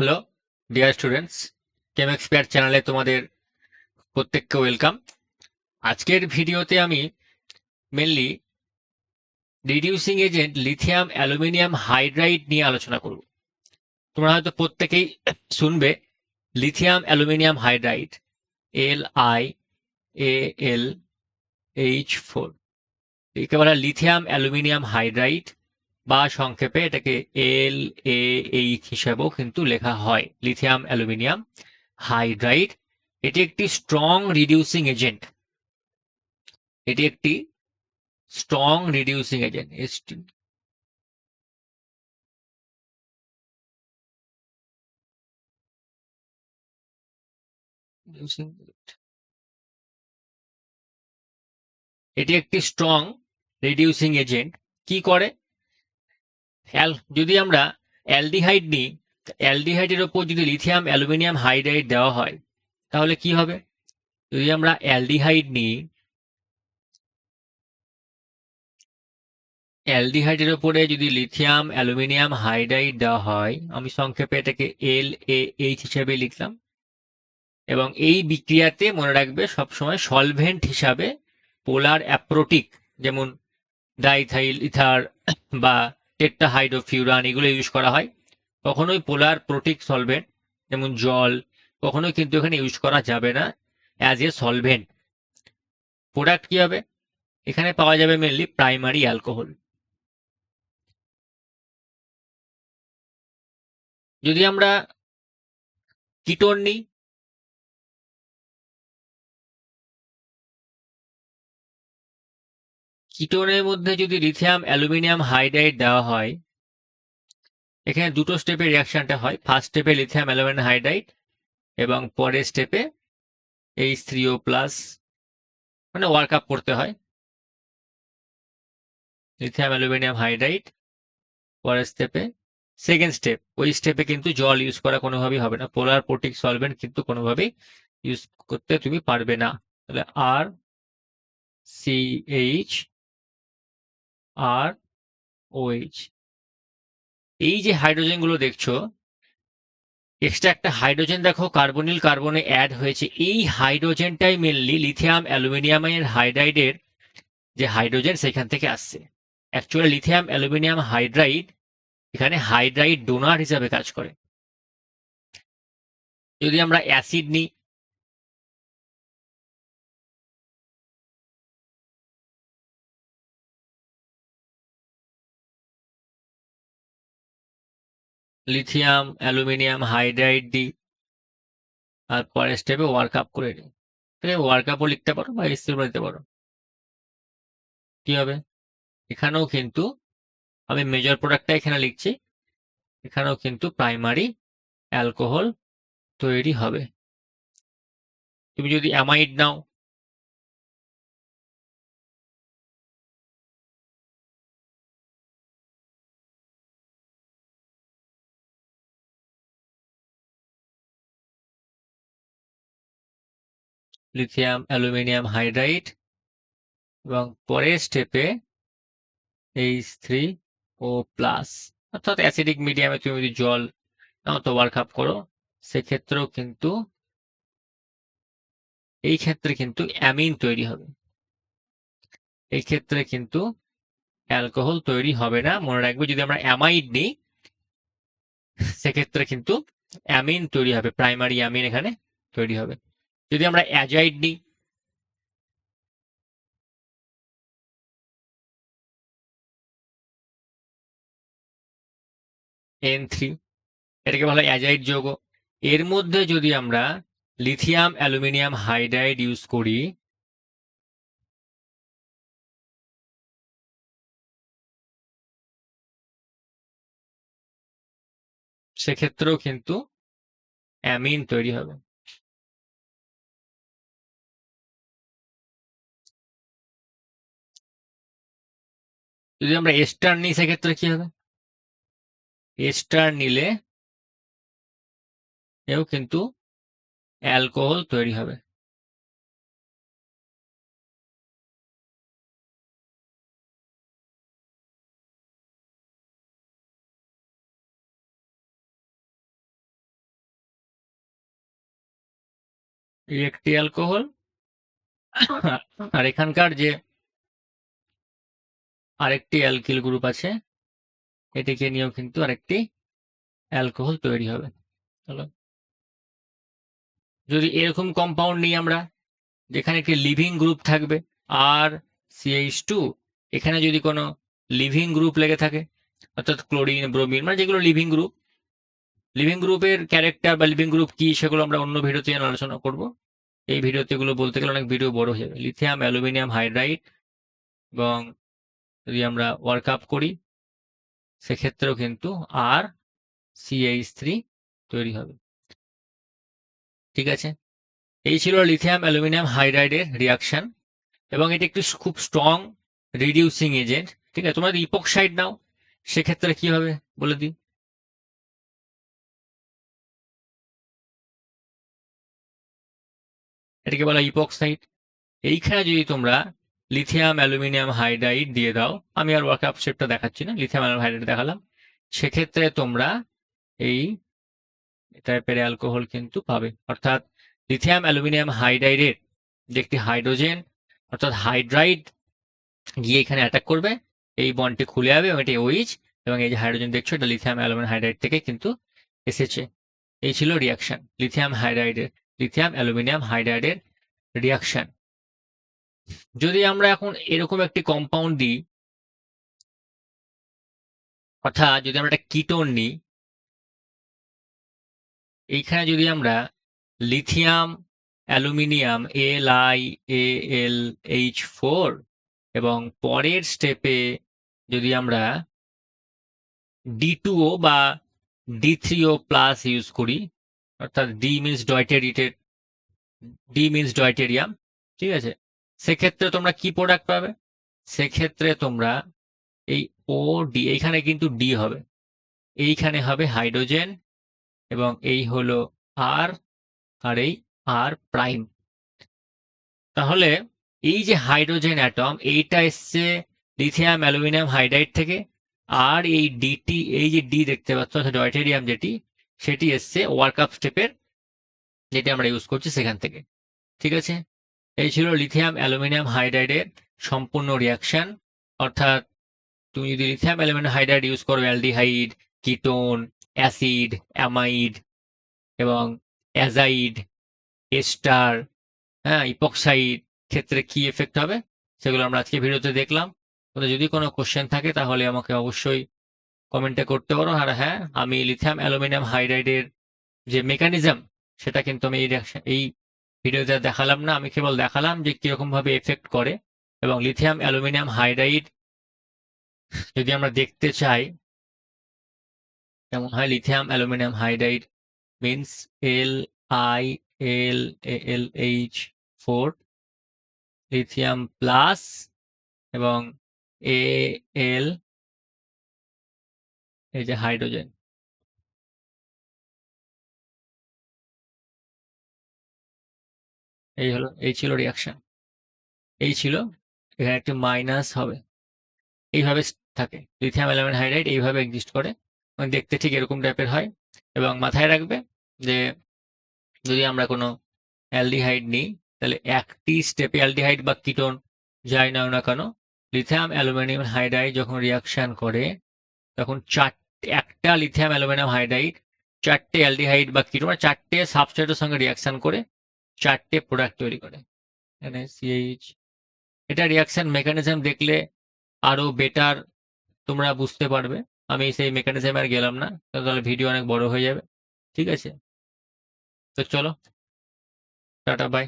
Hello dear students, কেমেক্সপিয়ার চ্যানেলে তোমাদের প্রত্যেককে ওয়েলকাম। আজকের ভিডিওতে আমি mainly reducing agent lithium aluminium hydride নিয়ে আলোচনা করব। তোমরা হয়তো প্রত্যেকেই শুনবে লিথিয়াম অ্যালুমিনিয়াম হাইড্রাইড, LiAlH4। একে বলা লিথিয়াম অ্যালুমিনিয়াম হাইড্রাইড, বা সংক্ষেপে এটাকে LaH হিসাবেও কিন্তু লেখা হয়, লিথিয়াম অ্যালুমিনিয়াম হাইড্রাইড। এটি একটি স্ট্রং রিডিউসিং এজেন্ট। এটি একটি স্ট্রং রিডিউসিং এজেন্ট এটি একটি স্ট্রং রিডিউসিং এজেন্ট। কি করে? যদি আমরা অ্যালডিহাইড নিই, অ্যালডিহাইডের ওপর যদি লিথিয়াম অ্যালুমিনিয়াম হাইড্রাইড দেওয়া হয় তাহলে কি হবে? যদি আমরা অ্যালডিহাইড নিই, অ্যালডিহাইডের ওপরে যদি লিথিয়াম অ্যালুমিনিয়াম হাইড্রাইড দেওয়া হয়, আমি সংক্ষেপে এটাকে LaH হিসেবে লিখলাম। এবং এই বিক্রিয়াতে মনে রাখবে সবসময় সলভেন্ট হিসাবে পোলার অ্যাপ্রোটিক, যেমন ডাইথাইল ইথার বা টেট্রাহাইড্রোফিউরান, এগুলো ইউজ করা হয়। কখনোই পোলার প্রোটিক সলভেন্ট যেমন জল কখনোই কিন্তু এখানে ইউজ করা যাবে না অ্যাজ এ সলভেন্ট। প্রোডাক্ট কি হবে? এখানে পাওয়া যাবে মেনলি প্রাইমারি অ্যালকোহল। যদি আমরা কিটোন নিই, কিটোনের মধ্যে যদি লিথিয়াম অ্যালুমিনিয়াম হাইড্রাইড দেওয়া হয়, এখানে দুটো স্টেপে রিয়াকশনটা হয়। ফার্স্ট স্টেপে লিথিয়াম অ্যালুমিনিয়াম হাইড্রাইড এবং পরের স্টেপে H3O প্লাস, মানে ওয়ার্ক আপ করতে হয় লিথিয়াম অ্যালুমিনিয়াম হাইড্রাইড। পরের স্টেপে সেকেন্ড স্টেপ, ওই স্টেপে কিন্তু জল ইউজ করা কোনোভাবেই হবে না, পোলার প্রোটিক সলভেন্ট কিন্তু কোনোভাবেই ইউজ করতে তুমি পারবে না। তাহলে RCH, এই যে হাইড্রোজেনগুলো দেখছো, এক্সট্রা একটা হাইড্রোজেন দেখো কার্বনিল কার্বনে অ্যাড হয়েছে। এই হাইড্রোজেনটাই মেনলি লিথিয়াম অ্যালুমিনিয়ামের হাইড্রাইডের যে হাইড্রোজেন সেখান থেকে আসছে। অ্যাকচুয়ালি লিথিয়াম অ্যালুমিনিয়াম হাইড্রাইড এখানে হাইড্রাইড ডোনার হিসাবে কাজ করে। যদি আমরা অ্যাসিড নিই, লিথিয়াম অ্যালুমিনিয়াম হাইড্রাইড দিই, আর পরের স্টেপে ওয়ার্ক আপ করে নিই। ওয়ার্ক আপও লিখতে পারো বা এসিডও নিতে পারো। কি হবে? এখানেও কিন্তু আমি মেজর প্রোডাক্টটা এখানে লিখছি, এখানেও কিন্তু প্রাইমারি অ্যালকোহল তৈরি হবে। তুমি যদি অ্যামাইড নাও, লিথিয়াম অ্যালুমিনিয়াম হাইড্রাইড এবং পরের স্টেপে H3O প্লাস, অর্থাৎ অ্যাসিডিক মিডিয়ামে তুমি যদি জল নাও তো ওয়ার্ক আপ করো, সেক্ষেত্রেও কিন্তু এই ক্ষেত্রে কিন্তু অ্যামিন তৈরি হবে। এই ক্ষেত্রে কিন্তু অ্যালকোহল তৈরি হবে না, মনে রাখবে। যদি আমরা অ্যামাইড নিই সেক্ষেত্রে কিন্তু অ্যামিন তৈরি হবে, প্রাইমারি অ্যামিন এখানে তৈরি হবে। যদি আমরা অ্যাজাইড নিই, N3, এটাকে বলা হয় অ্যাজাইড যৌগ। এর মধ্যে যদি আমরা লিথিয়াম অ্যালুমিনিয়াম হাইড্রাইড ইউজ করি, সেক্ষেত্রেও কিন্তু অ্যামিন তৈরি হবে। যদি আমরা এস্টার নিই সেক্ষেত্রে কি হবে? এস্টার নিলে এও কিন্তু অ্যালকোহল তৈরি হবে। এই একটি অ্যালকোহল, আর এখানকার যে আরেকটি অ্যালকিল গ্রুপ আছে এটিকে নিয়েও কিন্তু আরেকটি অ্যালকোহল তৈরি হবে। চলো, যদি এরকম কম্পাউন্ড নিই আমরা যেখানে একটি লিভিং গ্রুপ থাকবে আর CH2, এখানে যদি কোনো লিভিং গ্রুপ লেগে থাকে অর্থাৎ ক্লোরিন, ব্রোমিন, মানে যেগুলো লিভিং গ্রুপের ক্যারেক্টার বা লিভিং গ্রুপ কি সেগুলো আমরা অন্য ভিডিওতে আলোচনা করব। এই ভিডিওতে এগুলো বলতে গেলে অনেক ভিডিও বড় হয়ে যাবে। লিথিয়াম অ্যালুমিনিয়াম হাইড্রাইড, এবং যদি আমরা ওয়ার্কআপ করি সেক্ষেত্রেও কিন্তু আর CH3 তৈরি হবে। ঠিক আছে, এই ছিল লিথিয়াম অ্যালুমিনিয়াম হাইড্রাইডের রিয়াকশন, এবং এটি একটি খুব স্ট্রং রিডিউসিং এজেন্ট। ঠিক আছে, তোমরা যদি ইপক্সাইড নাও সেক্ষেত্রে কি হবে বলে দিই। এটাকে বলা ইপক্সাইড। এইখানে যদি তোমরা লিথিয়াম অ্যালুমিনিয়াম হাইড্রাইড দিয়ে দাও, আমি আর ওয়ার্কআপ স্টেপটা দেখাচ্ছি না, লিথিয়াম অ্যালুমিনিয়াম হাইড্রাইড দেখালাম, সেক্ষেত্রে তোমরা এই টাইপের অ্যালকোহল কিন্তু পাবে। অর্থাৎ লিথিয়াম অ্যালুমিনিয়াম হাইড্রাইডের যে একটি হাইড্রোজেন অর্থাৎ হাইড্রাইড গিয়ে এখানে অ্যাটাক করবে, এই বন্ডটি খুলে যাবে এবং এটি OH, এবং এই যে হাইড্রোজেন দেখছো এটা লিথিয়াম অ্যালুমিনিয়াম হাইড্রাইড থেকে কিন্তু এসেছে। এই ছিল রিয়াকশন, লিথিয়াম অ্যালুমিনিয়াম হাইড্রাইডের রিয়াকশন। যদি আমরা এখন এরকম একটি কম্পাউন্ড দিই, অর্থাৎ যদি আমরা একটা কিটোন নিই, এইখানে যদি আমরা লিথিয়াম অ্যালুমিনিয়াম LiAlH4 এবং পরের স্টেপে যদি আমরা D2O বা D3O প্লাস ইউজ করি, অর্থাৎ D মিনস ডয়টেরিয়াম, ঠিক আছে, সেক্ষেত্রে তোমরা কি প্রোডাক্ট পাবে? সেক্ষেত্রে তোমরা এই OD, এইখানে কিন্তু D হবে, এইখানে হবে হাইড্রোজেন, এবং এই হলো R আর এই R প্রাইম। তাহলে এই যে হাইড্রোজেন অ্যাটম এইটা এসছে লিথিয়াম অ্যালুমিনিয়াম হাইড্রাইড থেকে, আর এই ডিটি, এই যে ডি দেখতে পাচ্ছ ডয়টেরিয়াম যেটি, সেটি এসছে ওয়ার্কআপ স্টেপের যেটি আমরা ইউজ করছি সেখান থেকে। ঠিক আছে, এই ছিল লিথিয়াম অ্যালুমিনিয়াম হাইড্রাইডের সম্পূর্ণ রিয়াকশন। অর্থাৎ তুমি যদি লিথিয়াম অ্যালুমিনিয়াম হাইড্রাইড ইউজ করো অ্যালডিহাইড, কিটোন, অ্যাসিড, অ্যামাইড এবং অ্যাজাইড, এস্টার, হ্যাঁ, ইপক্সাইড ক্ষেত্রে কি এফেক্ট হবে সেগুলো আমরা আজকে ভিডিওতে দেখলাম। যদি কোনো কোশ্চেন থাকে তাহলে আমাকে অবশ্যই কমেন্টে করতে পারো। আর হ্যাঁ, আমি লিথিয়াম অ্যালুমিনিয়াম হাইড্রাইডের যে মেকানিজম সেটা কিন্তু আমি এই ভিডিওতে দেখালাম না, আমি কেবল দেখালাম যে কিরকম ভাবে এফেক্ট করে। এবং লিথিয়াম অ্যালুমিনিয়াম হাইড্রাইড যদি আমরা দেখতে চাই কেমন হয়, lithium aluminium hydride means LiAlH4, lithium plus এবং Al, এই যে হাইড্রোজেন, এই ছিল রিয়াকশন, এই ছিল, এখানে একটি মাইনাস হবে, এইভাবে থাকে লিথিয়াম অ্যালুমিনিয়াম হাইড্রাইড, এইভাবে এক্সিস্ট করে, দেখতে ঠিক এরকম টাইপের হয়। এবং মাথায় রাখবে যে যদি আমরা কোনো অ্যালডিহাইড নিই তাহলে একটি স্টেপে অ্যালডিহাইড বা কিটোন যাই নাও না কেন, লিথিয়াম অ্যালুমিনিয়াম হাইড্রাইড যখন রিয়াকশন করে তখন একটা লিথিয়াম অ্যালুমিনিয়াম হাইড্রাইড 4টে অ্যালডিহাইড বা কিটোন, 4টে সাবস্ট্রেটের সঙ্গে রিয়াকশন করে 4টে প্রোডাক্ট তৈরি করে NaCH। এটা রিয়াকশন মেকানিজম দেখলে আরো বেটার তোমরা বুঝতে পারবে, আমি সেই মেকানিজম আর গেলাম না, তাহলে ভিডিও অনেক বড় হয়ে যাবে। ঠিক আছে, তো চলো, টাটা, বাই।